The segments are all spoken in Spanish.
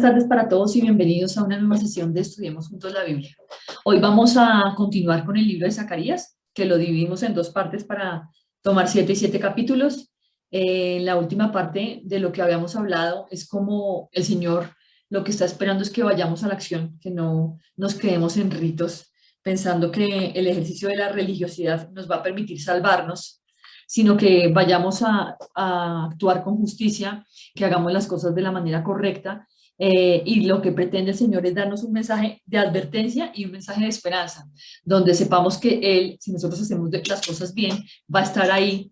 tardes para todos y bienvenidos a una nueva sesión de Estudiemos Juntos la Biblia. Hoy vamos a continuar con el libro de Zacarías, que lo dividimos en dos partes para tomar 7 y 7 capítulos. La última parte de lo que habíamos hablado es como el Señor lo que está esperando es que vayamos a la acción, que no nos quedemos en ritos pensando que el ejercicio de la religiosidad nos va a permitir salvarnos, sino que vayamos a actuar con justicia, que hagamos las cosas de la manera correcta. Y lo que pretende el Señor es darnos un mensaje de advertencia y un mensaje de esperanza, donde sepamos que Él, si nosotros hacemos las cosas bien, va a estar ahí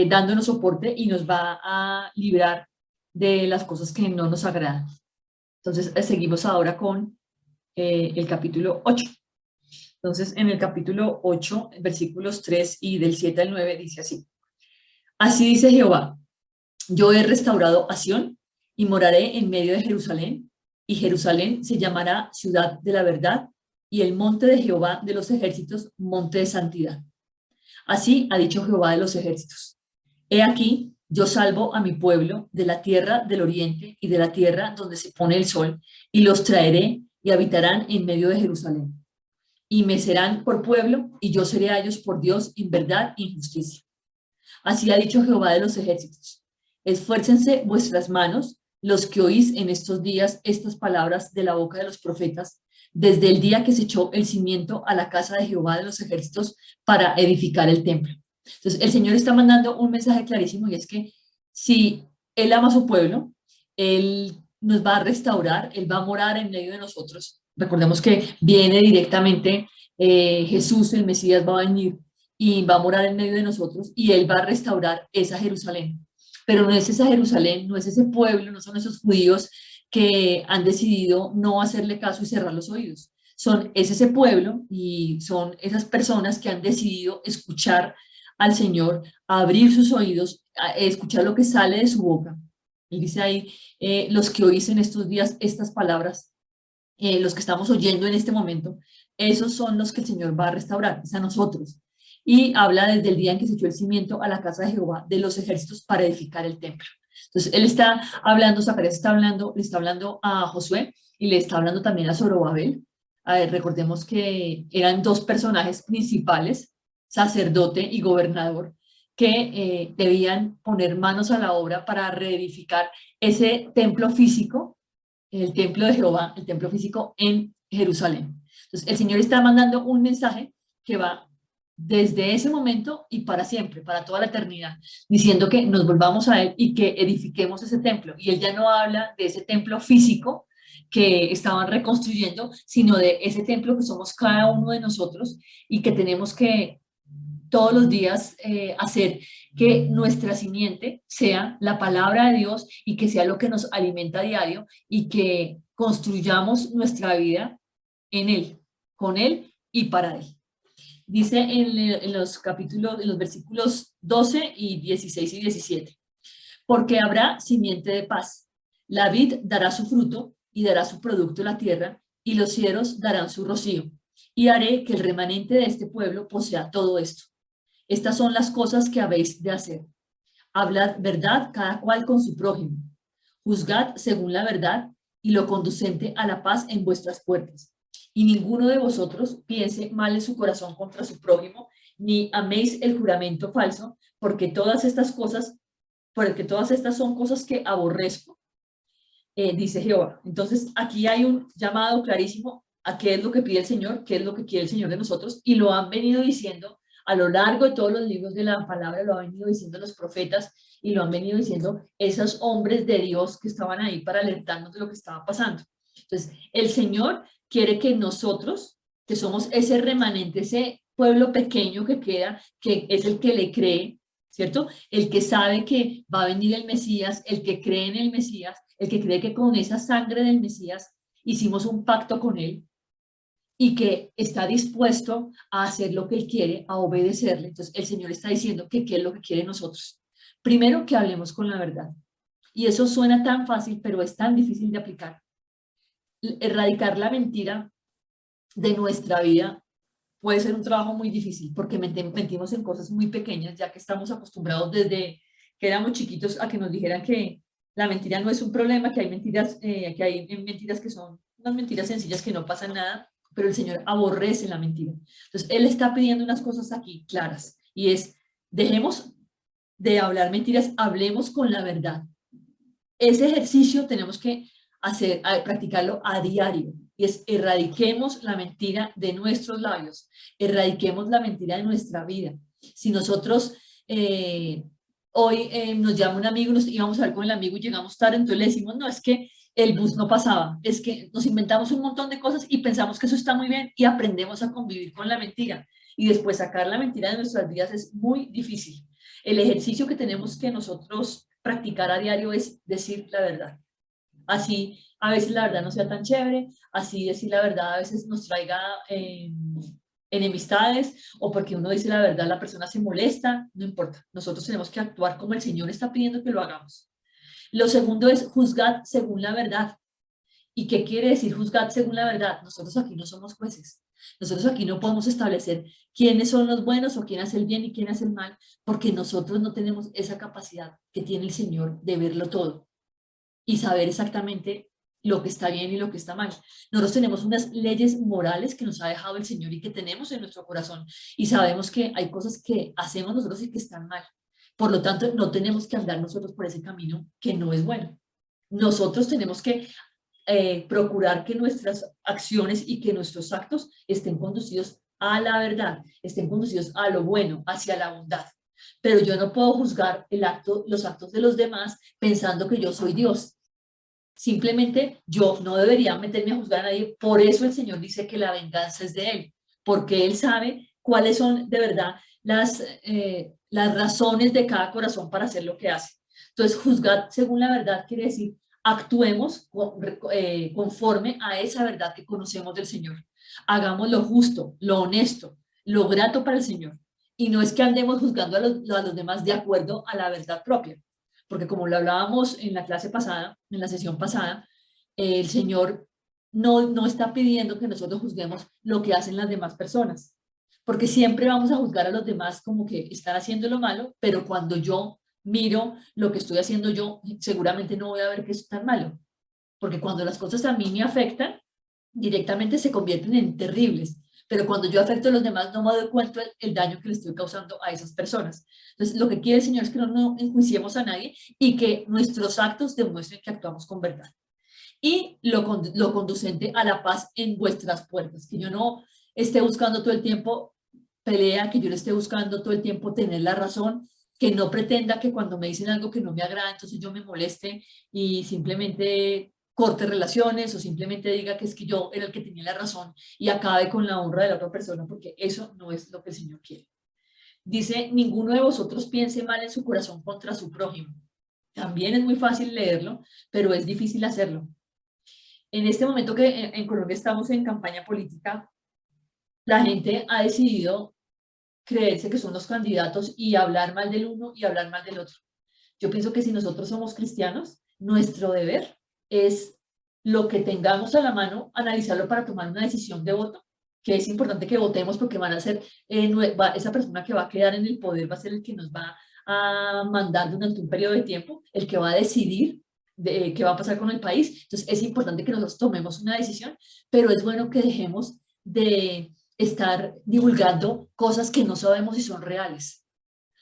dándonos soporte y nos va a librar de las cosas que no nos agradan. Entonces, seguimos ahora con el capítulo 8. Entonces, en el capítulo 8, versículos 3 y del 7 al 9, dice así: Así dice Jehová, yo he restaurado a Sión y moraré en medio de Jerusalén, y Jerusalén se llamará ciudad de la verdad, y el monte de Jehová de los ejércitos, monte de santidad. Así ha dicho Jehová de los ejércitos: He aquí, yo salvo a mi pueblo de la tierra del oriente y de la tierra donde se pone el sol, y los traeré y habitarán en medio de Jerusalén. Y me serán por pueblo, y yo seré a ellos por Dios en verdad y en justicia. Así ha dicho Jehová de los ejércitos: Esfuércense vuestras manos, los que oís en estos días estas palabras de la boca de los profetas, desde el día que se echó el cimiento a la casa de Jehová de los ejércitos para edificar el templo. Entonces, el Señor está mandando un mensaje clarísimo, y es que si Él ama a su pueblo, Él nos va a restaurar, Él va a morar en medio de nosotros. Recordemos que viene directamente Jesús, el Mesías, va a venir y va a morar en medio de nosotros, y Él va a restaurar esa Jerusalén. Pero no es esa Jerusalén, no es ese pueblo, no son esos judíos que han decidido no hacerle caso y cerrar los oídos. Es ese pueblo y son esas personas que han decidido escuchar al Señor, a abrir sus oídos, a escuchar lo que sale de su boca. Él dice ahí, los que oís en estos días estas palabras, los que estamos oyendo en este momento, esos son los que el Señor va a restaurar, es a nosotros. Y habla desde el día en que se echó el cimiento a la casa de Jehová de los ejércitos para edificar el templo. Entonces, él está hablando, Zacarías está hablando, le está hablando a Josué y le está hablando también a Zorobabel. A ver, recordemos que eran dos personajes principales, sacerdote y gobernador, que debían poner manos a la obra para reedificar ese templo físico, el templo de Jehová, el templo físico en Jerusalén. Entonces, el Señor está mandando un mensaje que va desde ese momento y para siempre, para toda la eternidad, diciendo que nos volvamos a Él y que edifiquemos ese templo. Y Él ya no habla de ese templo físico que estaban reconstruyendo, sino de ese templo que somos cada uno de nosotros y que tenemos que todos los días hacer que nuestra simiente sea la palabra de Dios y que sea lo que nos alimenta a diario y que construyamos nuestra vida en Él, con Él y para Él. Dice en los capítulos, en los versículos 12 y 16 y 17: Porque habrá simiente de paz, la vid dará su fruto y dará su producto la tierra, y los cielos darán su rocío, y haré que el remanente de este pueblo posea todo esto. Estas son las cosas que habéis de hacer. Hablad verdad cada cual con su prójimo. Juzgad según la verdad y lo conducente a la paz en vuestras puertas. Y ninguno de vosotros piense mal en su corazón contra su prójimo, ni améis el juramento falso, porque todas estas son cosas que aborrezco, dice Jehová. Entonces, aquí hay un llamado clarísimo a qué es lo que pide el Señor, qué es lo que quiere el Señor de nosotros, y lo han venido diciendo a lo largo de todos los libros de la palabra, lo han venido diciendo los profetas y lo han venido diciendo esos hombres de Dios que estaban ahí para alertarnos de lo que estaba pasando. Entonces, el Señor quiere que nosotros, que somos ese remanente, ese pueblo pequeño que queda, que es el que le cree, ¿cierto? El que sabe que va a venir el Mesías, el que cree en el Mesías, el que cree que con esa sangre del Mesías hicimos un pacto con él y que está dispuesto a hacer lo que él quiere, a obedecerle. Entonces, el Señor está diciendo que qué es lo que quiere nosotros. Primero, que hablemos con la verdad. Y eso suena tan fácil, pero es tan difícil de aplicar. Erradicar la mentira de nuestra vida puede ser un trabajo muy difícil porque mentimos en cosas muy pequeñas, ya que estamos acostumbrados desde que éramos chiquitos a que nos dijeran que La mentira no es un problema, que hay mentiras que son unas mentiras sencillas que no pasa nada, pero el Señor aborrece la mentira. Entonces, Él está pidiendo unas cosas aquí claras, y es, dejemos de hablar mentiras, hablemos con la verdad. Ese ejercicio tenemos que practicarlo a diario, y es erradiquemos la mentira de nuestros labios, erradiquemos la mentira de nuestra vida. Si nosotros eh, hoy nos llama un amigo, nos íbamos a ver con el amigo y llegamos tarde, entonces le decimos, no, es que el bus no pasaba, es que nos inventamos un montón de cosas y pensamos que eso está muy bien y aprendemos a convivir con la mentira. Y después sacar la mentira de nuestras vidas es muy difícil. El ejercicio que tenemos que nosotros practicar a diario es decir la verdad. Así a veces la verdad no sea tan chévere, así decir la verdad a veces nos traiga enemistades, o porque uno dice la verdad la persona se molesta, no importa. Nosotros tenemos que actuar como el Señor está pidiendo que lo hagamos. Lo segundo es juzgar según la verdad. ¿Y qué quiere decir juzgar según la verdad? Nosotros aquí no somos jueces. Nosotros aquí no podemos establecer quiénes son los buenos o quién hace el bien y quién hace el mal, porque nosotros no tenemos esa capacidad que tiene el Señor de verlo todo y saber exactamente lo que está bien y lo que está mal. Nosotros tenemos unas leyes morales que nos ha dejado el Señor y que tenemos en nuestro corazón, y sabemos que hay cosas que hacemos nosotros y que están mal. Por lo tanto, no tenemos que andar nosotros por ese camino que no es bueno. Nosotros tenemos que procurar que nuestras acciones y que nuestros actos estén conducidos a la verdad, estén conducidos a lo bueno, hacia la bondad. Pero yo no puedo juzgar los actos de los demás pensando que yo soy Dios. Simplemente yo no debería meterme a juzgar a nadie. Por eso el Señor dice que la venganza es de Él, porque Él sabe cuáles son de verdad las razones de cada corazón para hacer lo que hace. Entonces, juzgar según la verdad quiere decir actuemos conforme a esa verdad que conocemos del Señor. Hagamos lo justo, lo honesto, lo grato para el Señor. Y no es que andemos juzgando a los demás de acuerdo a la verdad propia, porque como lo hablábamos en la clase pasada, en la sesión pasada, el Señor no está pidiendo que nosotros juzguemos lo que hacen las demás personas, porque siempre vamos a juzgar a los demás como que están haciendo lo malo, pero cuando yo miro lo que estoy haciendo yo, seguramente no voy a ver que es tan malo, porque cuando las cosas a mí me afectan, directamente se convierten en terribles, pero cuando yo afecto a los demás no me doy cuenta el daño que le estoy causando a esas personas. Entonces, lo que quiere el Señor es que no enjuiciemos a nadie y que nuestros actos demuestren que actuamos con verdad. Y lo conducente a la paz en vuestras puertas, que yo no esté buscando todo el tiempo pelea, que yo le esté buscando todo el tiempo tener la razón, que no pretenda que cuando me dicen algo que no me agrada, entonces yo me moleste y simplemente corte relaciones, o simplemente diga que es que yo era el que tenía la razón y acabe con la honra de la otra persona, porque eso no es lo que el Señor quiere. Dice, ninguno de vosotros piense mal en su corazón contra su prójimo. También es muy fácil leerlo, pero es difícil hacerlo. En este momento que en Colombia estamos en campaña política, la gente ha decidido creerse que son los candidatos y hablar mal del uno y hablar mal del otro. Yo pienso que si nosotros somos cristianos, nuestro deber es lo que tengamos a la mano, analizarlo para tomar una decisión de voto, que es importante que votemos porque van a ser, esa persona que va a quedar en el poder va a ser el que nos va a mandar durante un periodo de tiempo, el que va a decidir qué va a pasar con el país. Entonces es importante que nosotros tomemos una decisión, pero es bueno que dejemos de estar divulgando cosas que no sabemos si son reales.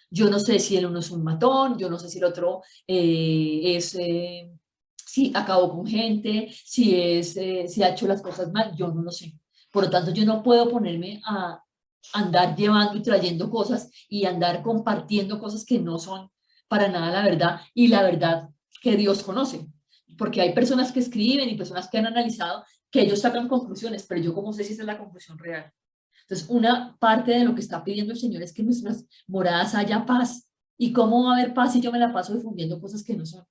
Yo no sé si el uno es un matón, yo no sé si el otro si acabó con gente, si ha hecho las cosas mal, yo no lo sé. Por lo tanto, yo no puedo ponerme a andar llevando y trayendo cosas y andar compartiendo cosas que no son para nada la verdad y la verdad que Dios conoce. Porque hay personas que escriben y personas que han analizado que ellos sacan conclusiones, pero yo cómo sé si esa es la conclusión real. Entonces, una parte de lo que está pidiendo el Señor es que en nuestras moradas haya paz. ¿Y cómo va a haber paz si yo me la paso difundiendo cosas que no son?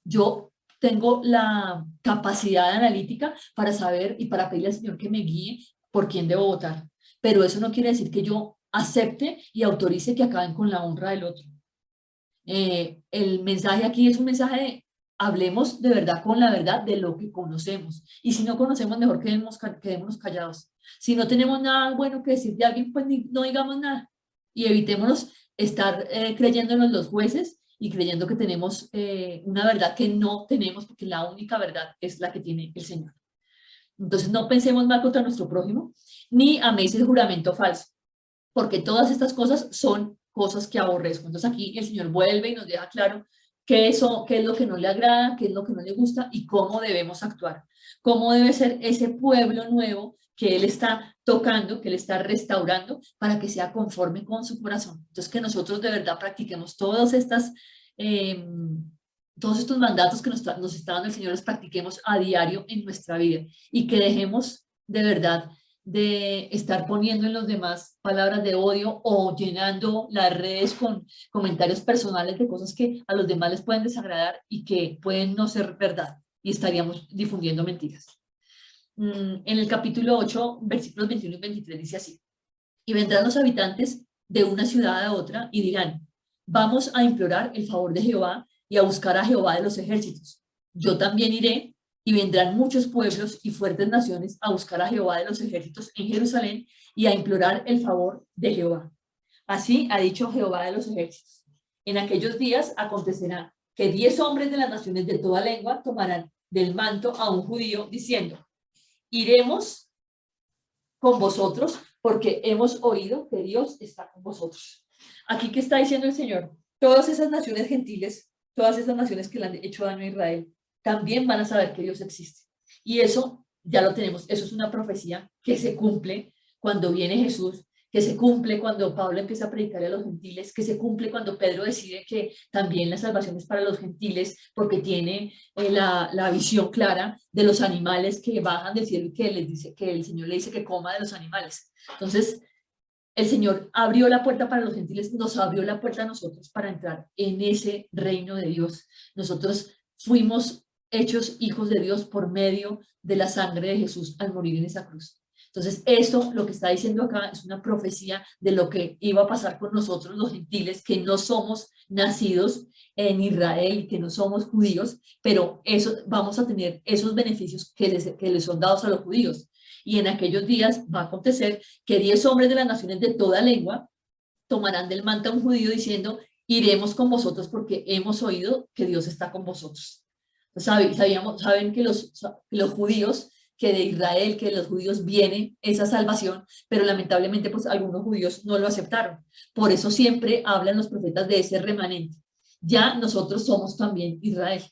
Yo tengo la capacidad analítica para saber y para pedirle al Señor que me guíe por quién debo votar. Pero eso no quiere decir que yo acepte y autorice que acaben con la honra del otro. El mensaje aquí es un mensaje de hablemos de verdad con la verdad de lo que conocemos. Y si no conocemos, mejor quedémonos callados. Si no tenemos nada bueno que decir de alguien, pues no digamos nada. Y evitémonos estar creyéndonos los jueces y creyendo que tenemos una verdad que no tenemos, porque la única verdad es la que tiene el Señor. Entonces no pensemos mal contra nuestro prójimo, ni améis el juramento falso, porque todas estas cosas son cosas que aborrezco. Entonces aquí el Señor vuelve y nos deja claro qué es lo que no le agrada, qué es lo que no le gusta y cómo debemos actuar, cómo debe ser ese pueblo nuevo que Él está tocando, que Él está restaurando para que sea conforme con su corazón. Entonces que nosotros de verdad practiquemos eh, todos estos mandatos que nos está dando el Señor, los practiquemos a diario en nuestra vida y que dejemos de verdad de estar poniendo en los demás palabras de odio o llenando las redes con comentarios personales de cosas que a los demás les pueden desagradar y que pueden no ser verdad y estaríamos difundiendo mentiras. En el capítulo 8, versículos 21 y 23 dice así: y vendrán los habitantes de una ciudad a otra y dirán, vamos a implorar el favor de Jehová y a buscar a Jehová de los ejércitos. Yo también iré, y vendrán muchos pueblos y fuertes naciones a buscar a Jehová de los ejércitos en Jerusalén y a implorar el favor de Jehová. Así ha dicho Jehová de los ejércitos. En aquellos días acontecerá que 10 hombres de las naciones de toda lengua tomarán del manto a un judío diciendo, iremos con vosotros porque hemos oído que Dios está con vosotros. Aquí, ¿qué está diciendo el Señor? Todas esas naciones gentiles, todas esas naciones que le han hecho daño a Israel, también van a saber que Dios existe. Y eso ya lo tenemos, eso es una profecía que se cumple cuando viene Jesús, que se cumple cuando Pablo empieza a predicar a los gentiles, que se cumple cuando Pedro decide que también la salvación es para los gentiles, porque tiene la visión clara de los animales que bajan del cielo y que les dice, que el Señor le dice que coma de los animales. Entonces, el Señor abrió la puerta para los gentiles, nos abrió la puerta a nosotros para entrar en ese reino de Dios. Nosotros fuimos hechos hijos de Dios por medio de la sangre de Jesús al morir en esa cruz. Entonces, esto, lo que está diciendo acá, es una profecía de lo que iba a pasar con nosotros los gentiles, que no somos nacidos en Israel, que no somos judíos, pero eso, vamos a tener esos beneficios que les son dados a los judíos. Y en aquellos días va a acontecer que 10 hombres de las naciones de toda lengua tomarán del manto a un judío diciendo, iremos con vosotros porque hemos oído que Dios está con vosotros. Saben que los judíos, que de Israel, que de los judíos viene esa salvación, pero lamentablemente pues algunos judíos no lo aceptaron. Por eso siempre hablan los profetas de ese remanente. Ya nosotros somos también Israel.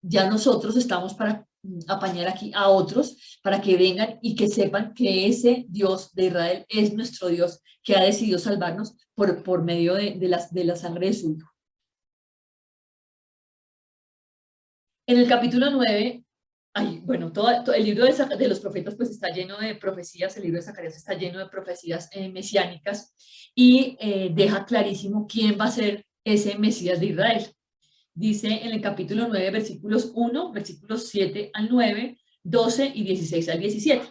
Ya nosotros estamos para apañar aquí a otros para que vengan y que sepan que ese Dios de Israel es nuestro Dios que ha decidido salvarnos por medio de la sangre de su Hijo. En el capítulo 9, bueno, todo el libro de los profetas pues está lleno de profecías, el libro de Zacarías está lleno de profecías mesiánicas y deja clarísimo quién va a ser ese Mesías de Israel. Dice en el capítulo 9, versículos 1, versículos 7 al 9, 12 y 16 al 17.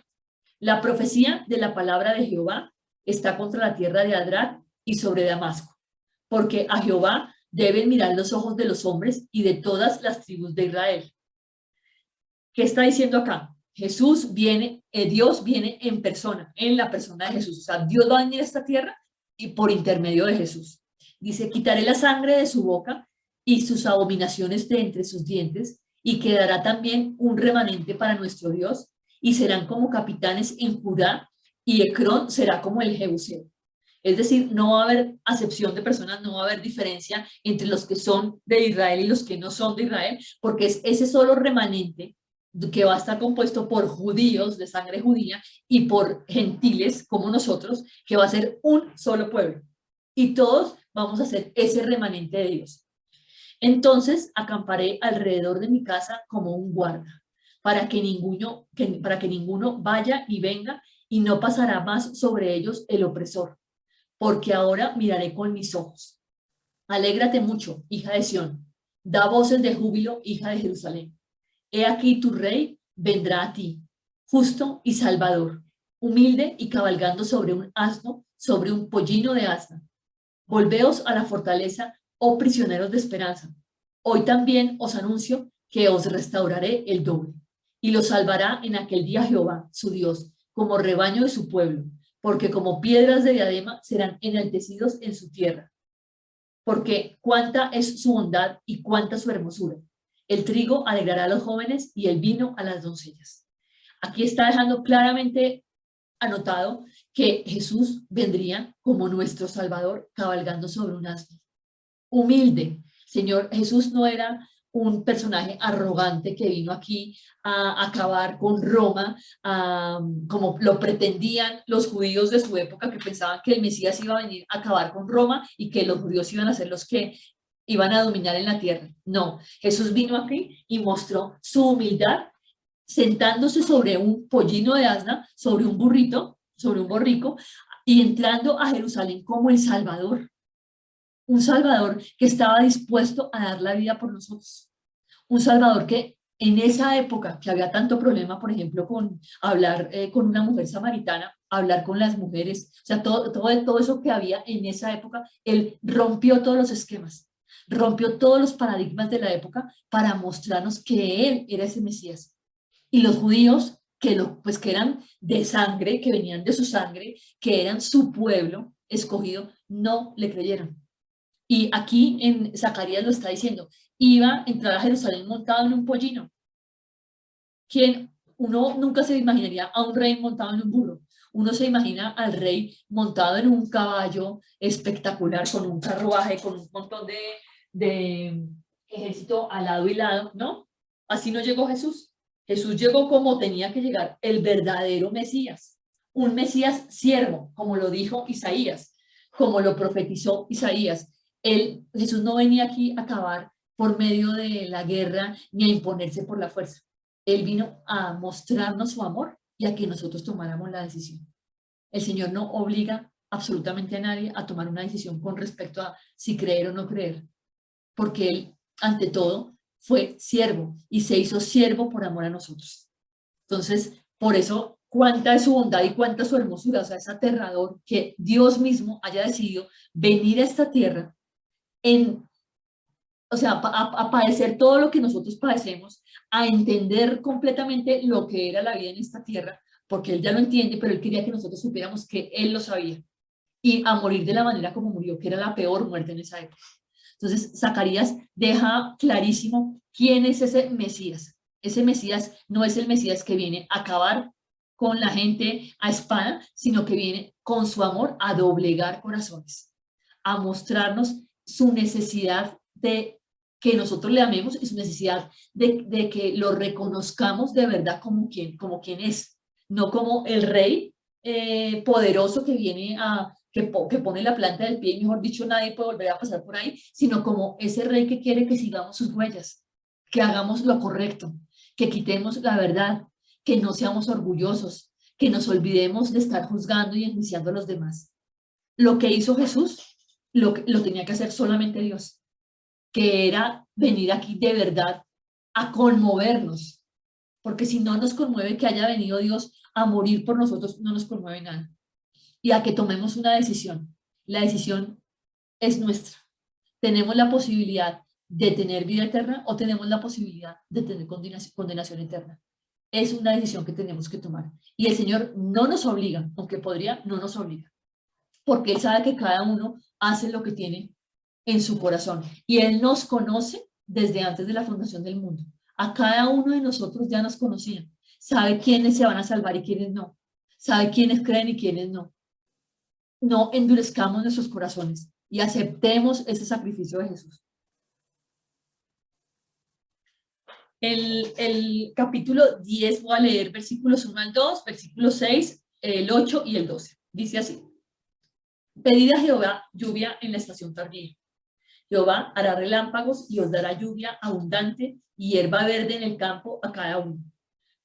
La profecía de la palabra de Jehová está contra la tierra de Adrat y sobre Damasco, porque a Jehová deben mirar los ojos de los hombres y de todas las tribus de Israel. ¿Qué está diciendo acá? Dios viene en persona, en la persona de Jesús. O sea, Dios va a venir a esta tierra y por intermedio de Jesús. Dice, quitaré la sangre de su boca y sus abominaciones de entre sus dientes, y quedará también un remanente para nuestro Dios, y serán como capitanes en Judá, y Ecrón será como el Jebuseo. Es decir, no va a haber acepción de personas, no va a haber diferencia entre los que son de Israel y los que no son de Israel, porque es ese solo remanente que va a estar compuesto por judíos de sangre judía y por gentiles como nosotros, que va a ser un solo pueblo. Y todos vamos a ser ese remanente de Dios. Entonces acamparé alrededor de mi casa como un guarda, para que ninguno vaya y venga, y no pasará más sobre ellos el opresor, porque ahora miraré con mis ojos. Alégrate mucho, hija de Sión, da voces de júbilo, hija de Jerusalén. He aquí tu rey vendrá a ti, justo y salvador, humilde y cabalgando sobre un asno, sobre un pollino de asna. Volveos a la fortaleza, oh prisioneros de esperanza. Hoy también os anuncio que os restauraré el doble, y los salvará en aquel día Jehová, su Dios, como rebaño de su pueblo, porque como piedras de diadema serán enaltecidos en su tierra. porque cuánta es su bondad y cuánta su hermosura. El trigo alegrará a los jóvenes y el vino a las doncellas. Aquí está dejando claramente anotado que Jesús vendría como nuestro Salvador cabalgando sobre un asno. Humilde. Señor Jesús no era un personaje arrogante que vino aquí a acabar con Roma, como lo pretendían los judíos de su época, que pensaban que el Mesías iba a venir a acabar con Roma y que los judíos iban a ser los que iban a dominar en la tierra. No, Jesús vino aquí y mostró su humildad sentándose sobre un pollino de asna, sobre un burrito, sobre un borrico, y entrando a Jerusalén como el Salvador. Un Salvador que estaba dispuesto a dar la vida por nosotros. Un Salvador que en esa época que había tanto problema, por ejemplo, con hablar con una mujer samaritana, hablar con las mujeres, o sea, todo eso que había en esa época, él rompió todos los esquemas, rompió todos los paradigmas de la época para mostrarnos que él era ese Mesías. Y los judíos, pues, que eran de sangre, que venían de su sangre, que eran su pueblo escogido, no le creyeron. Y aquí en Zacarías lo está diciendo, iba a entrar a Jerusalén montado en un pollino. Uno nunca se imaginaría a un rey montado en un burro. Uno se imagina al rey montado en un caballo espectacular, con un carruaje, con un montón de ejército al lado y lado, ¿no? Así no llegó Jesús. Jesús llegó como tenía que llegar, el verdadero Mesías. Un Mesías siervo, como lo dijo Isaías, como lo profetizó Isaías. Jesús no venía aquí a acabar por medio de la guerra ni a imponerse por la fuerza. Él vino a mostrarnos su amor y a que nosotros tomáramos la decisión. El Señor no obliga absolutamente a nadie a tomar una decisión con respecto a si creer o no creer, porque Él, ante todo, fue siervo y se hizo siervo por amor a nosotros. Entonces, por eso, cuánta es su bondad y cuánta es su hermosura. O sea, es aterrador que Dios mismo haya decidido venir a esta tierra o sea, a padecer todo lo que nosotros padecemos, a entender completamente lo que era la vida en esta tierra, porque Él ya lo entiende, pero Él quería que nosotros supiéramos que Él lo sabía, y a morir de la manera como murió, que era la peor muerte en esa época. Entonces, Zacarías deja clarísimo quién es ese Mesías. Ese Mesías no es el Mesías que viene a acabar con la gente a espada, sino que viene con su amor a doblegar corazones, a mostrarnos su necesidad de que nosotros le amemos y su necesidad de que lo reconozcamos de verdad como quien es, no como el rey poderoso que viene que pone la planta del pie y mejor dicho nadie puede volver a pasar por ahí, sino como ese rey que quiere que sigamos sus huellas, que hagamos lo correcto, que quitemos la verdad, que no seamos orgullosos, que nos olvidemos de estar juzgando y enjuiciando a los demás. Lo que hizo Jesús lo tenía que hacer solamente Dios, que era venir aquí de verdad a conmovernos, porque si no nos conmueve que haya venido Dios a morir por nosotros, no nos conmueve nada. Y a que tomemos una decisión. La decisión es nuestra. Tenemos la posibilidad de tener vida eterna o tenemos la posibilidad de tener condenación eterna. Es una decisión que tenemos que tomar. Y el Señor no nos obliga, aunque podría, no nos obliga, porque Él sabe que cada uno hace lo que tiene en su corazón. Y Él nos conoce desde antes de la fundación del mundo. A cada uno de nosotros ya nos conocía. Sabe quiénes se van a salvar y quiénes no. Sabe quiénes creen y quiénes no. No endurezcamos nuestros corazones y aceptemos ese sacrificio de Jesús. El capítulo 10, voy a leer versículos 1 al 2, versículos 6, el 8 y el 12. Dice así: pedid a Jehová lluvia en la estación tardía. Jehová hará relámpagos y os dará lluvia abundante y hierba verde en el campo a cada uno.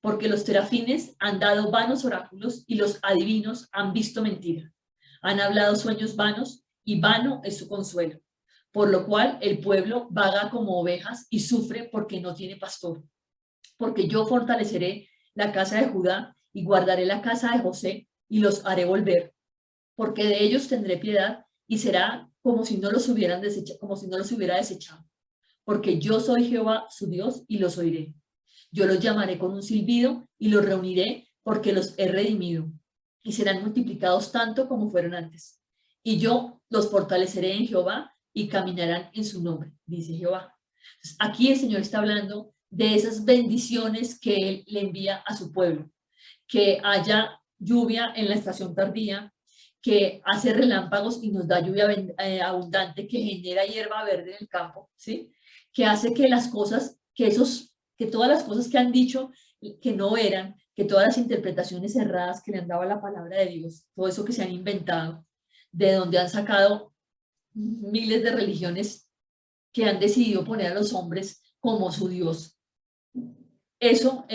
Porque los terafines han dado vanos oráculos y los adivinos han visto mentira. Han hablado sueños vanos y vano es su consuelo. Por lo cual el pueblo vaga como ovejas y sufre porque no tiene pastor. Porque yo fortaleceré la casa de Judá y guardaré la casa de José y los haré volver. Porque de ellos tendré piedad y será como si no los hubieran desechado, como si no los hubiera desechado. Porque yo soy Jehová su Dios y los oiré. Yo los llamaré con un silbido y los reuniré porque los he redimido y serán multiplicados tanto como fueron antes. Y yo los fortaleceré en Jehová y caminarán en su nombre, dice Jehová. Entonces, aquí el Señor está hablando de esas bendiciones que Él le envía a su pueblo, que haya lluvia en la estación tardía, que hace relámpagos y nos da lluvia abundante, que genera hierba verde en el campo, ¿sí? Que hace que las cosas, que todas las cosas que han dicho que no eran, que todas las interpretaciones erradas que le han dado a la palabra de Dios, todo eso que se han inventado, de donde han sacado miles de religiones que han decidido poner a los hombres como su Dios. Eso,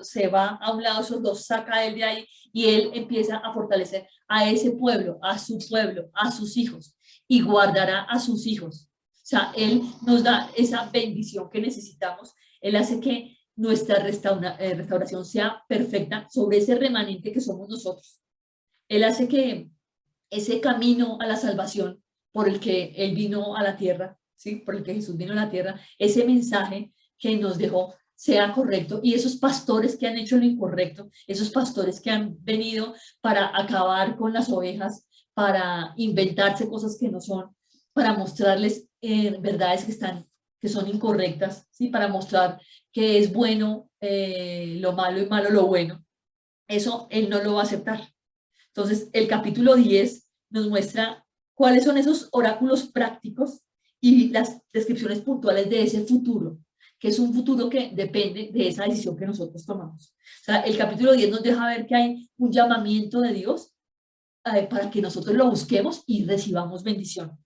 se va a un lado, eso lo saca él de ahí y él empieza a fortalecer a ese pueblo, a sus hijos, y guardará a sus hijos. O sea, él nos da esa bendición que necesitamos. Él hace que nuestra restauración sea perfecta sobre ese remanente que somos nosotros. Él hace que ese camino a la salvación por el que Él vino a la tierra, ¿sí? Por el que Jesús vino a la tierra, ese mensaje que nos dejó sea correcto, y esos pastores que han hecho lo incorrecto, esos pastores que han venido para acabar con las ovejas, para inventarse cosas que no son, para mostrarles verdades que son incorrectas, ¿sí? Para mostrar que es bueno lo malo y malo lo bueno, eso Él no lo va a aceptar. Entonces, el capítulo 10 nos muestra cuáles son esos oráculos prácticos y las descripciones puntuales de ese futuro, que es un futuro que depende de esa decisión que nosotros tomamos. O sea, el capítulo 10 nos deja ver que hay un llamamiento de Dios para que nosotros lo busquemos y recibamos bendición.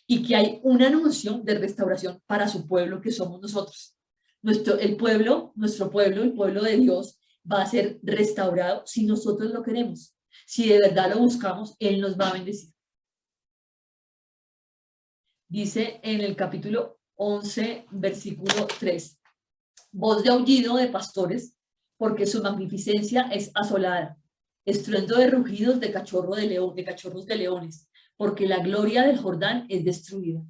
Y que hay un anuncio de restauración para su pueblo, que somos nosotros. Nuestro pueblo, el pueblo de Dios, va a ser restaurado si nosotros lo queremos. Si de verdad lo buscamos, Él nos va a bendecir. Dice en el capítulo 11, versículo 3, voz de aullido de pastores, porque su magnificencia es asolada, estruendo de rugidos de cachorros de leones, porque la gloria del Jordán es destruida.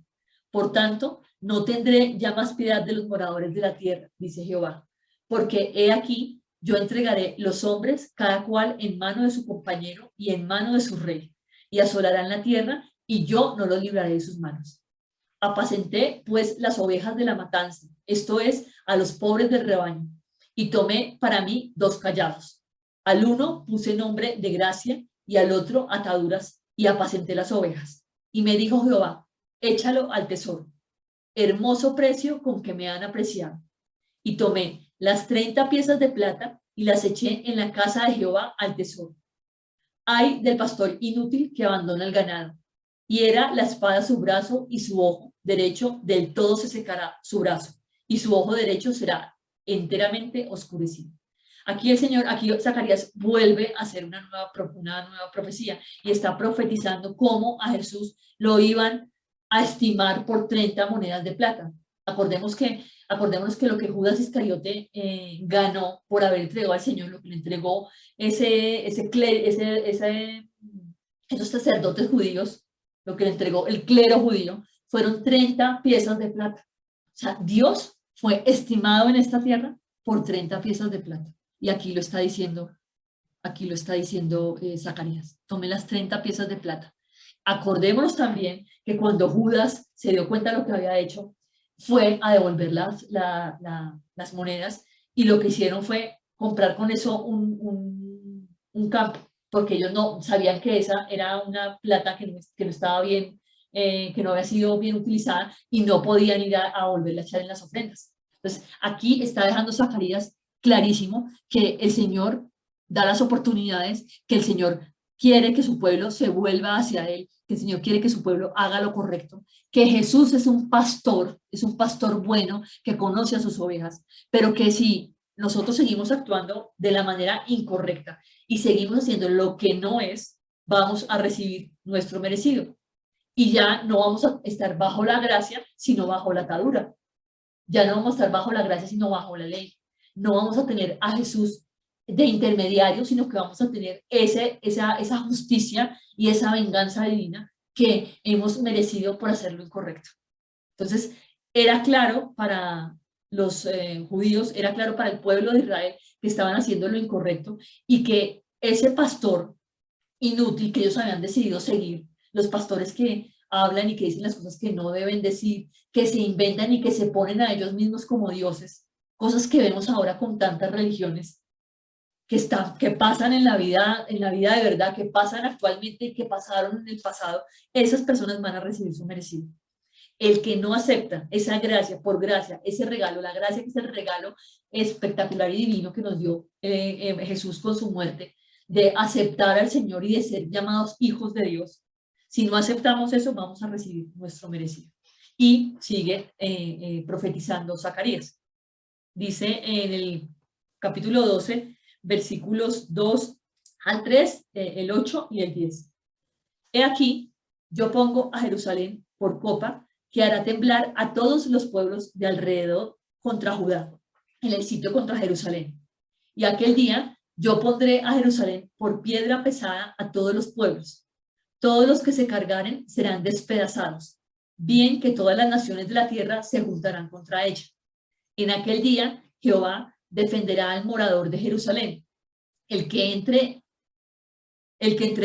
Por tanto, no tendré ya más piedad de los moradores de la tierra, dice Jehová, porque he aquí, yo entregaré los hombres, cada cual en mano de su compañero y en mano de su rey, y asolarán la tierra, y yo no los libraré de sus manos. Apacenté, pues, las ovejas de la matanza, esto es, a los pobres del rebaño, y tomé para mí 2 callados. Al uno puse nombre de gracia, y al otro ataduras, y apacenté las ovejas. Y me dijo Jehová, échalo al tesoro, hermoso precio con que me han apreciado. Y tomé las 30 piezas de plata y las eché en la casa de Jehová al tesoro. Ay del pastor inútil que abandona el ganado. Y era la espada su brazo, y su ojo derecho del todo se secará su brazo, y su ojo derecho será enteramente oscurecido. Aquí Zacarías vuelve a hacer una nueva profecía, y está profetizando cómo a Jesús lo iban a estimar por 30 monedas de plata. Acordémonos que lo que Judas Iscariote ganó por haber entregado al Señor, lo que le entregó esos sacerdotes judíos, lo que le entregó el clero judío, fueron 30 piezas de plata. O sea, Dios fue estimado en esta tierra por 30 piezas de plata. Y aquí lo está diciendo Zacarías. Tome las 30 piezas de plata. Acordémonos también que cuando Judas se dio cuenta de lo que había hecho, fue a devolver las monedas, y lo que hicieron fue comprar con eso un campo, porque ellos no sabían que esa era una plata que no estaba bien, que no había sido bien utilizada, y no podían ir a volverla a echar en las ofrendas. Entonces, aquí está dejando Zacarías clarísimo que el Señor da las oportunidades, que el Señor quiere que su pueblo se vuelva hacia Él, que el Señor quiere que su pueblo haga lo correcto, que Jesús es un pastor bueno que conoce a sus ovejas, pero que si nosotros seguimos actuando de la manera incorrecta y seguimos haciendo lo que no es, vamos a recibir nuestro merecido. Y ya no vamos a estar bajo la gracia, sino bajo la atadura. Ya no vamos a estar bajo la gracia, sino bajo la ley. No vamos a tener a Jesús de intermediario, sino que vamos a tener esa justicia y esa venganza divina que hemos merecido por hacer lo incorrecto. Entonces, era claro para los judíos, era claro para el pueblo de Israel que estaban haciendo lo incorrecto, y que ese pastor inútil que ellos habían decidido seguir, los pastores que hablan y que dicen las cosas que no deben decir, que se inventan y que se ponen a ellos mismos como dioses, cosas que vemos ahora con tantas religiones que pasan en la vida de verdad, que pasan actualmente y que pasaron en el pasado, esas personas van a recibir su merecido. El que no acepta esa gracia, por gracia, ese regalo, la gracia que es el regalo espectacular y divino que nos dio Jesús con su muerte, de aceptar al Señor y de ser llamados hijos de Dios. Si no aceptamos eso, vamos a recibir nuestro merecido. Y sigue profetizando Zacarías. Dice en el capítulo 12, versículos 2 al 3, el 8 y el 10. He aquí, yo pongo a Jerusalén por copa, que hará temblar a todos los pueblos de alrededor contra Judá, en el sitio contra Jerusalén. Y aquel día yo pondré a Jerusalén por piedra pesada a todos los pueblos. Todos los que se cargaren serán despedazados, bien que todas las naciones de la tierra se juntarán contra ella. En aquel día Jehová defenderá al morador de Jerusalén. El que entre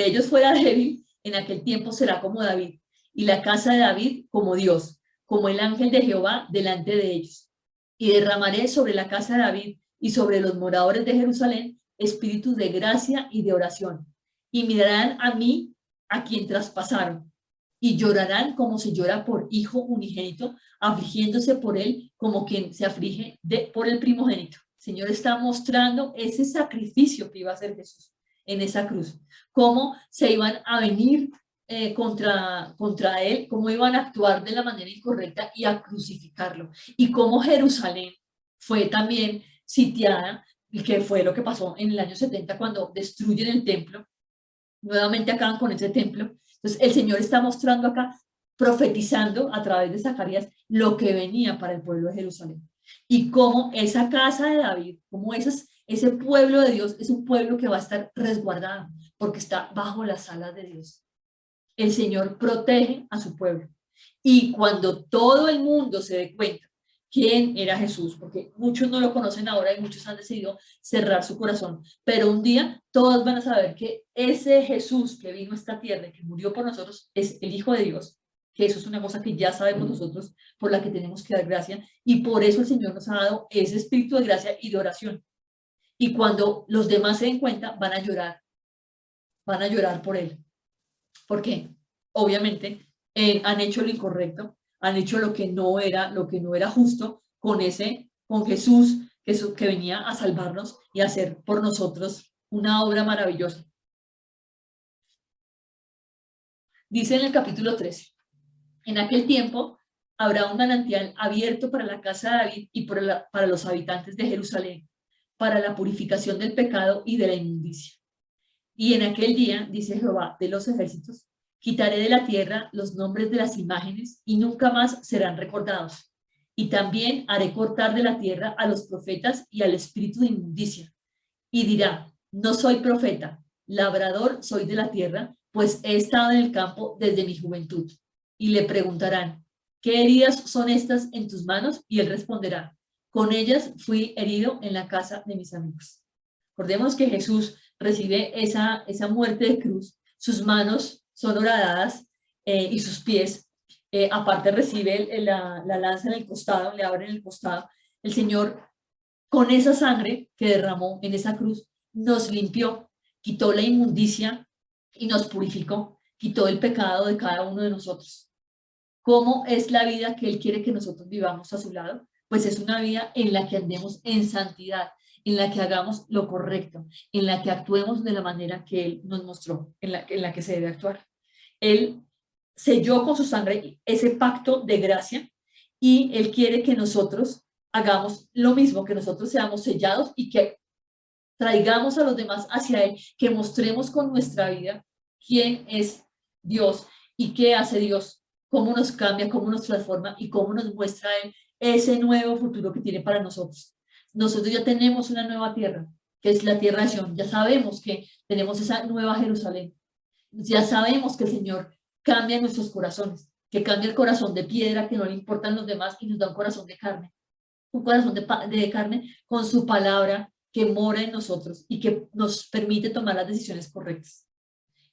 ellos fuera débil, en aquel tiempo será como David, y la casa de David como Dios, como el ángel de Jehová delante de ellos. Y derramaré sobre la casa de David y sobre los moradores de Jerusalén espíritu de gracia y de oración. Y mirarán a mí, a quien traspasaron, y llorarán como se llora por hijo unigénito, afligiéndose por él como quien se aflige por el primogénito. El Señor está mostrando ese sacrificio que iba a hacer Jesús en esa cruz, cómo se iban a venir contra él, cómo iban a actuar de la manera incorrecta y a crucificarlo, y cómo Jerusalén fue también sitiada, y que fue lo que pasó en el año 70 cuando destruyen el templo, nuevamente acaban con ese templo. Entonces el Señor está mostrando acá, profetizando a través de Zacarías lo que venía para el pueblo de Jerusalén, y cómo esa casa de David, como ese pueblo de Dios es un pueblo que va a estar resguardado, porque está bajo las alas de Dios. El Señor protege a su pueblo. Y cuando todo el mundo se dé cuenta quién era Jesús, porque muchos no lo conocen ahora y muchos han decidido cerrar su corazón, pero un día todos van a saber que ese Jesús que vino a esta tierra y que murió por nosotros es el Hijo de Dios, que eso es una cosa que ya sabemos nosotros, por la que tenemos que dar gracia, y por eso el Señor nos ha dado ese espíritu de gracia y de oración. Y cuando los demás se den cuenta, van a llorar por él. ¿Por qué? Obviamente han hecho lo incorrecto, han hecho lo que no era justo con Jesús, que venía a salvarnos y a hacer por nosotros una obra maravillosa. Dice en el capítulo 13, en aquel tiempo habrá un manantial abierto para la casa de David y para los habitantes de Jerusalén, para la purificación del pecado y de la inmundicia. Y en aquel día, dice Jehová de los ejércitos, quitaré de la tierra los nombres de las imágenes y nunca más serán recordados. Y también haré cortar de la tierra a los profetas y al espíritu de inmundicia. Y dirá, no soy profeta, labrador soy de la tierra, pues he estado en el campo desde mi juventud. Y le preguntarán, ¿qué heridas son estas en tus manos? Y él responderá, con ellas fui herido en la casa de mis amigos. Recordemos que Jesús recibe esa muerte de cruz, sus manos son horadadas y sus pies, aparte recibe la lanza en el costado, le abren el costado. El Señor, con esa sangre que derramó en esa cruz, nos limpió, quitó la inmundicia y nos purificó, quitó el pecado de cada uno de nosotros. ¿Cómo es la vida que Él quiere que nosotros vivamos a su lado? Pues es una vida en la que andemos en santidad, en la que hagamos lo correcto, en la que actuemos de la manera que Él nos mostró, en la que se debe actuar. Él selló con su sangre ese pacto de gracia y Él quiere que nosotros hagamos lo mismo, que nosotros seamos sellados y que traigamos a los demás hacia Él, que mostremos con nuestra vida quién es Dios y qué hace Dios, cómo nos cambia, cómo nos transforma y cómo nos muestra Él ese nuevo futuro que tiene para nosotros. Nosotros ya tenemos una nueva tierra, que es la tierra de Sion. Ya sabemos que tenemos esa nueva Jerusalén. Ya sabemos que el Señor cambia nuestros corazones, que cambia el corazón de piedra, que no le importan los demás y nos da un corazón de carne. Un corazón de carne con su palabra que mora en nosotros y que nos permite tomar las decisiones correctas.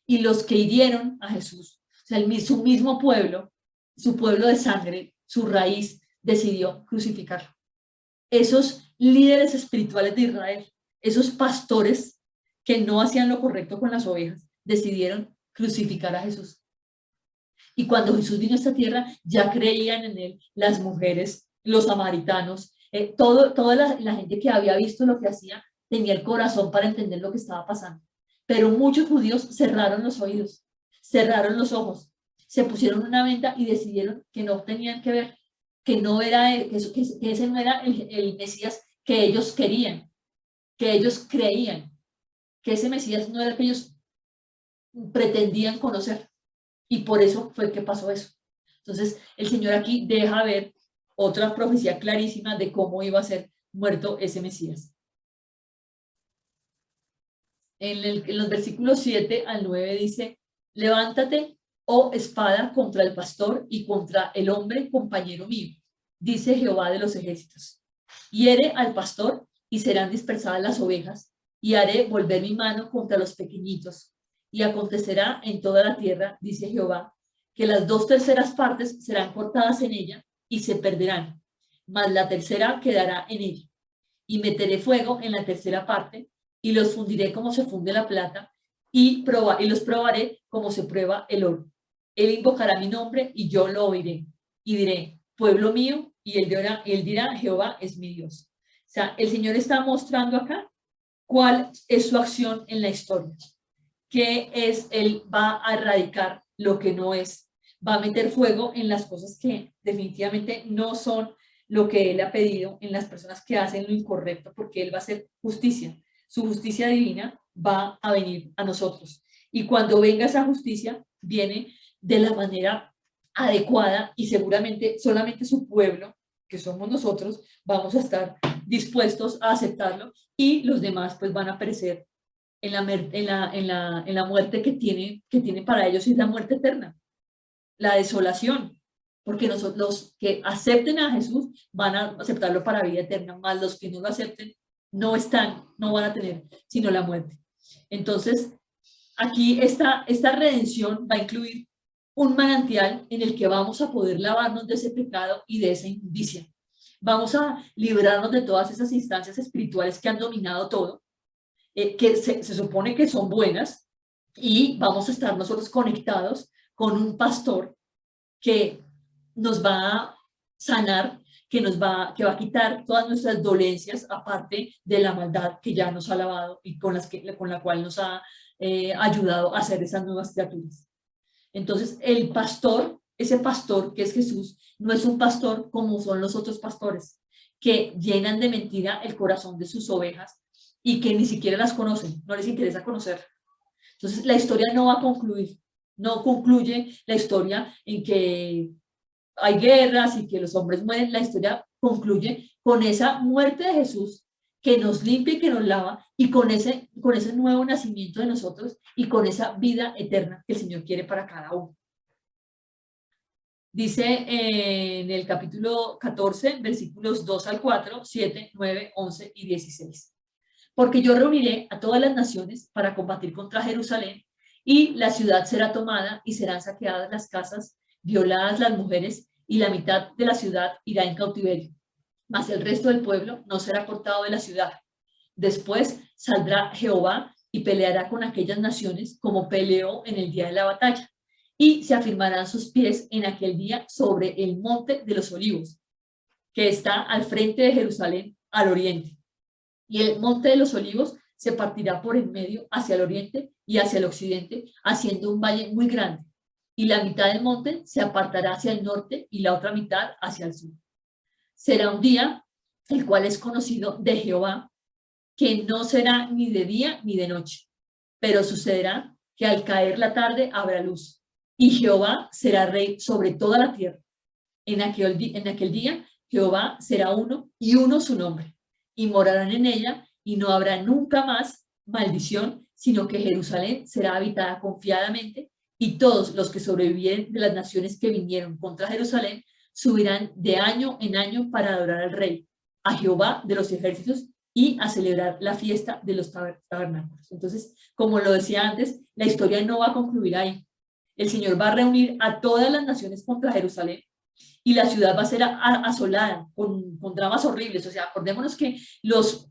Y los que hirieron a Jesús, o sea, su mismo pueblo, su pueblo de sangre, su raíz, decidió crucificarlo. Esos líderes espirituales de Israel, esos pastores que no hacían lo correcto con las ovejas, decidieron crucificar a Jesús. Y cuando Jesús vino a esta tierra, ya creían en él las mujeres, los samaritanos, toda la gente que había visto lo que hacía, tenía el corazón para entender lo que estaba pasando. Pero muchos judíos cerraron los oídos, cerraron los ojos, se pusieron una venda y decidieron que no tenían que ver, que no era, que ese no era el Mesías que ellos querían, que ellos creían, que ese Mesías no era el que ellos pretendían conocer. Y por eso fue que pasó eso. Entonces, el Señor aquí deja ver otra profecía clarísima de cómo iba a ser muerto ese Mesías. En los versículos 7 al 9 dice, levántate, oh espada, contra el pastor y contra el hombre compañero mío, dice Jehová de los ejércitos. Hiere al pastor y serán dispersadas las ovejas, y haré volver mi mano contra los pequeñitos. Y acontecerá en toda la tierra, dice Jehová, que las 2/3 partes serán cortadas en ella y se perderán, mas la tercera quedará en ella. Y meteré fuego en la tercera parte, y los fundiré como se funde la plata, y los probaré como se prueba el oro. Él invocará mi nombre, y yo lo oiré, y diré, pueblo mío, y él dirá, Jehová es mi Dios. O sea, el Señor está mostrando acá cuál es su acción en la historia. Que es, él va a erradicar lo que no es, va a meter fuego en las cosas que definitivamente no son lo que él ha pedido, en las personas que hacen lo incorrecto, porque él va a hacer justicia. Su justicia divina va a venir a nosotros. Y cuando venga esa justicia, viene de la manera adecuada y seguramente solamente su pueblo, que somos nosotros, vamos a estar dispuestos a aceptarlo y los demás pues van a perecer en la muerte que tiene para ellos, es la muerte eterna, la desolación, porque los que acepten a Jesús van a aceptarlo para vida eterna, más los que no lo acepten no van a tener sino la muerte. Entonces, aquí esta redención va a incluir un manantial en el que vamos a poder lavarnos de ese pecado y de esa inmundicia. Vamos a librarnos de todas esas instancias espirituales que han dominado todo, que se supone que son buenas, y vamos a estar nosotros conectados con un pastor que nos va a sanar, que va a quitar todas nuestras dolencias, aparte de la maldad que ya nos ha lavado y con la cual nos ha ayudado a hacer esas nuevas criaturas. Entonces, el pastor, ese pastor que es Jesús, no es un pastor como son los otros pastores, que llenan de mentira el corazón de sus ovejas y que ni siquiera las conocen, no les interesa conocer. Entonces, la historia no va a concluir, no concluye la historia en que hay guerras y que los hombres mueren, la historia concluye con esa muerte de Jesús que nos limpia y que nos lava, y con ese nuevo nacimiento de nosotros y con esa vida eterna que el Señor quiere para cada uno. Dice en el capítulo 14, versículos 2 al 4, 7, 9, 11 y 16. Porque yo reuniré a todas las naciones para combatir contra Jerusalén, y la ciudad será tomada y serán saqueadas las casas, violadas las mujeres, y la mitad de la ciudad irá en cautiverio. Mas el resto del pueblo no será cortado de la ciudad. Después saldrá Jehová y peleará con aquellas naciones como peleó en el día de la batalla, y se afirmarán sus pies en aquel día sobre el monte de los olivos, que está al frente de Jerusalén, al oriente. Y el monte de los olivos se partirá por en medio hacia el oriente y hacia el occidente, haciendo un valle muy grande. Y la mitad del monte se apartará hacia el norte y la otra mitad hacia el sur. Será un día, el cual es conocido de Jehová, que no será ni de día ni de noche, pero sucederá que al caer la tarde habrá luz, y Jehová será rey sobre toda la tierra. En aquel día Jehová será uno y uno su nombre, y morarán en ella, y no habrá nunca más maldición, sino que Jerusalén será habitada confiadamente, y todos los que sobrevivieren de las naciones que vinieron contra Jerusalén subirán de año en año para adorar al rey, a Jehová de los ejércitos, y a celebrar la fiesta de los tabernáculos. Entonces, como lo decía antes, la historia no va a concluir ahí. El Señor va a reunir a todas las naciones contra Jerusalén y la ciudad va a ser asolada con dramas horribles. O sea, acordémonos que los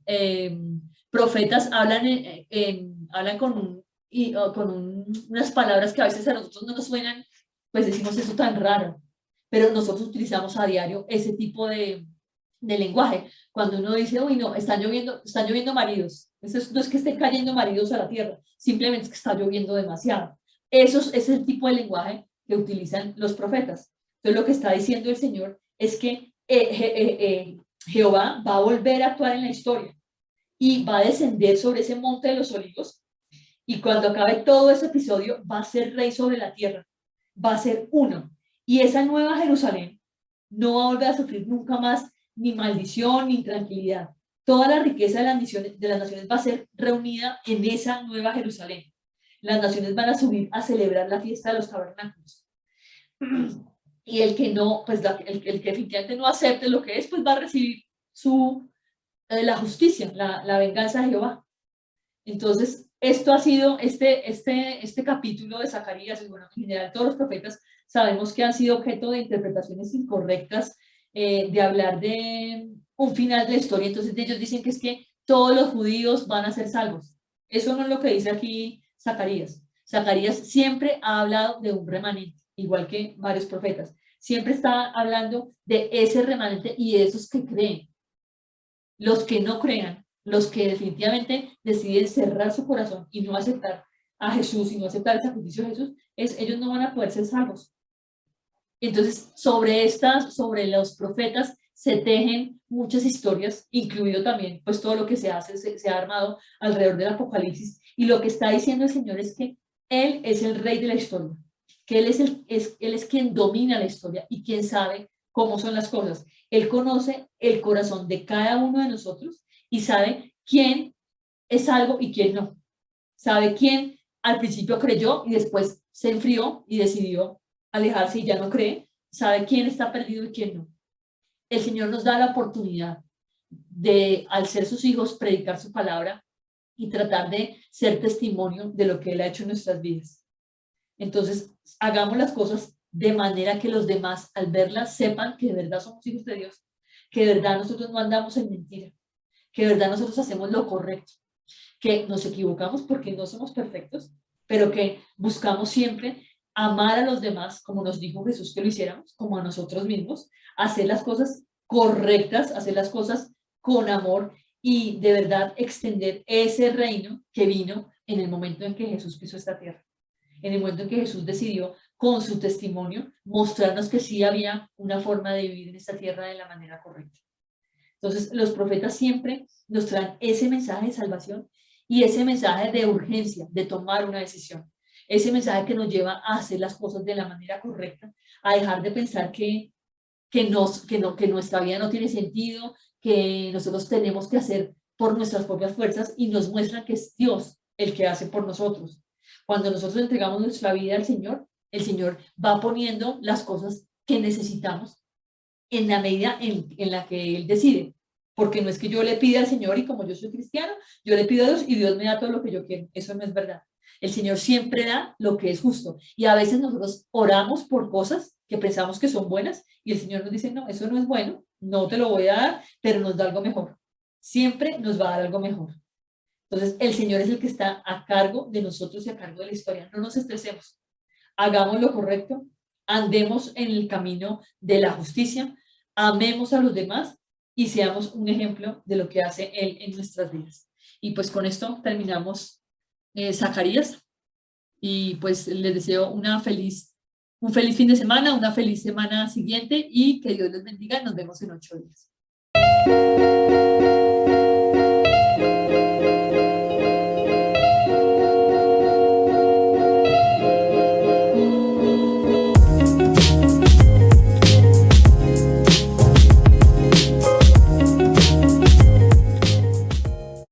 profetas hablan, hablan unas palabras que a veces a nosotros no nos suenan, pues decimos eso tan raro, pero nosotros utilizamos a diario ese tipo de lenguaje. Cuando uno dice, uy, no, están lloviendo maridos. No es que estén cayendo maridos a la tierra, simplemente es que está lloviendo demasiado. Ese es el tipo de lenguaje que utilizan los profetas. Entonces lo que está diciendo el Señor es que Jehová va a volver a actuar en la historia y va a descender sobre ese monte de los olivos, y cuando acabe todo ese episodio va a ser rey sobre la tierra, va a ser uno. Y esa nueva Jerusalén no va a volver a sufrir nunca más ni maldición ni tranquilidad. Toda la riqueza de las naciones va a ser reunida en esa nueva Jerusalén. Las naciones van a subir a celebrar la fiesta de los tabernáculos. Y el que no, pues el que definitivamente no acepte lo que es, pues va a recibir la justicia, la venganza de Jehová. Entonces, esto ha sido, este capítulo de Zacarías, y bueno, en general todos los profetas, sabemos que han sido objeto de interpretaciones incorrectas, de hablar de un final de la historia. Entonces ellos dicen que es que todos los judíos van a ser salvos. Eso no es lo que dice aquí Zacarías. Zacarías siempre ha hablado de un remanente, igual que varios profetas. Siempre está hablando de ese remanente y de esos que creen. Los que no crean, los que definitivamente deciden cerrar su corazón y no aceptar a Jesús y no aceptar el sacrificio de Jesús, ellos no van a poder ser salvos. Entonces, sobre los profetas se tejen muchas historias, incluido también pues todo lo que se hace, se ha armado alrededor del Apocalipsis, y lo que está diciendo el Señor es que Él es el rey de la historia, que Él es quien domina la historia y quien sabe cómo son las cosas. Él conoce el corazón de cada uno de nosotros y sabe quién es algo y quién no. Sabe quién al principio creyó y después se enfrió y decidió alejarse y ya no cree. Sabe quién está perdido y quién no. El Señor nos da la oportunidad de, al ser sus hijos, predicar su palabra y tratar de ser testimonio de lo que Él ha hecho en nuestras vidas. Entonces, hagamos las cosas de manera que los demás, al verlas, sepan que de verdad somos hijos de Dios, que de verdad nosotros no andamos en mentira, que de verdad nosotros hacemos lo correcto, que nos equivocamos porque no somos perfectos, pero que buscamos siempre amar a los demás, como nos dijo Jesús que lo hiciéramos, como a nosotros mismos, hacer las cosas correctas, hacer las cosas con amor y de verdad extender ese reino que vino en el momento en que Jesús pisó esta tierra, en el momento en que Jesús decidió con su testimonio mostrarnos que sí había una forma de vivir en esta tierra de la manera correcta. Entonces, los profetas siempre nos traen ese mensaje de salvación y ese mensaje de urgencia, de tomar una decisión. Ese mensaje que nos lleva a hacer las cosas de la manera correcta, a dejar de pensar que nuestra vida no tiene sentido, que nosotros tenemos que hacer por nuestras propias fuerzas, y nos muestran que es Dios el que hace por nosotros. Cuando nosotros entregamos nuestra vida al Señor, el Señor va poniendo las cosas que necesitamos en la medida en la que Él decide. Porque no es que yo le pida al Señor y como yo soy cristiano, yo le pido a Dios y Dios me da todo lo que yo quiero. Eso no es verdad. El Señor siempre da lo que es justo. Y a veces nosotros oramos por cosas que pensamos que son buenas y el Señor nos dice, no, eso no es bueno, no te lo voy a dar, pero nos da algo mejor. Siempre nos va a dar algo mejor. Entonces, el Señor es el que está a cargo de nosotros y a cargo de la historia. No nos estresemos. Hagamos lo correcto, andemos en el camino de la justicia, amemos a los demás y seamos un ejemplo de lo que hace Él en nuestras vidas. Y pues con esto terminamos Zacarías, y pues les deseo un feliz fin de semana, una feliz semana siguiente, y que Dios les bendiga. Nos vemos en 8 días.